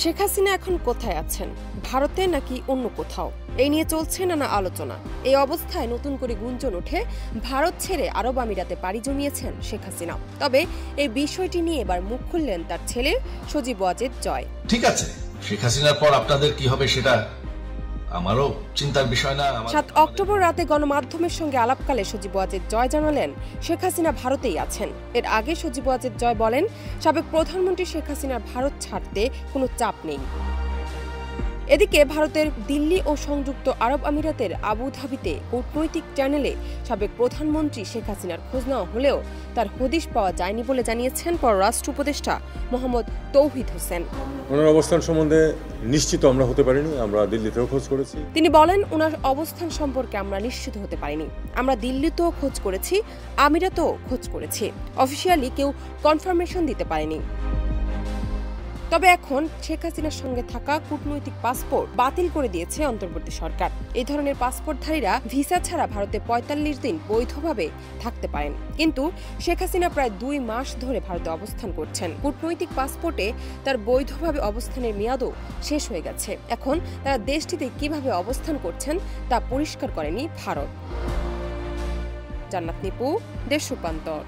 শেখ হাসিনা এখন কোথায় আছেন, ভারতে নাকি অন্য কোথাও? এই নিয়ে চলছে নানা আলোচনা। এই অবস্থায় নতুন করে গুঞ্জন ওঠে ভারত ছেড়ে আরব আমিরাতে পাড়ি জমিয়েছেন শেখ হাসিনা। তবে এই বিষয়টি নিয়ে এবার মুখ খুললেন তার ছেলে সজীব ওয়াজেদ জয়। ঠিক আছে, শেখ হাসিনার পর আপনাদের কি হবে সেটা আমারও চিন্তার বিষয় না। ৭ অক্টোবর রাতে গণমাধ্যমের সঙ্গে আলাপকালে সজীব ওয়াজেদ জয় জানালেন শেখ হাসিনা ভারতেই আছেন। এর আগে সজীব ওয়াজেদ জয় বলেন, সাবেক প্রধানমন্ত্রী শেখ হাসিনার ভারত ছাড়তে কোনো চাপ নেই। এদিকে ভারতের দিল্লি ও সংযুক্ত আরব আমিরাতের আবুধাবিতে কূটনৈতিক চ্যানেলে সাবেক প্রধানমন্ত্রী শেখ হাসিনার খোঁজ নেওয়া হলেও তার হদিশ পাওয়া যায়নি বলে জানিয়েছেন পররাষ্ট্র উপদেষ্টা মোহাম্মদ তৌহিদ হোসেন। ওনার অবস্থান সম্বন্ধে নিশ্চিত আমরা হতে পারিনি, আমরা দিল্লিতেও খোঁজ করেছি। তিনি বলেন, ওনার অবস্থান সম্পর্কে আমরা নিশ্চিত হতে পারিনি। আমরা দিল্লিতেও খোঁজ করেছি, আমিরাতেও খোঁজ করেছি, অফিসিয়ালি কেউ কনফার্মেশন দিতে পারেনি। তবে এখন শেখ হাসিনার সঙ্গে থাকা কূটনৈতিক পাসপোর্ট বাতিল করে দিয়েছে অন্তর্বর্তী সরকার। এই ধরনের পাসপোর্টধারীরা ভিসা ছাড়া ভারতে ৪৫ দিন বৈধভাবে থাকতে পারেন। কিন্তু শেখ হাসিনা প্রায় ২ মাস ধরে ভারতে অবস্থান করছেন। কূটনৈতিক পাসপোর্টে তার বৈধভাবে অবস্থানের মেয়াদও শেষ হয়ে গেছে। এখন তারা দেশটিতে কিভাবে অবস্থান করছেন তা পরিষ্কার করেনি ভারত। জান্নাত নিপু, দেশ রূপান্তর।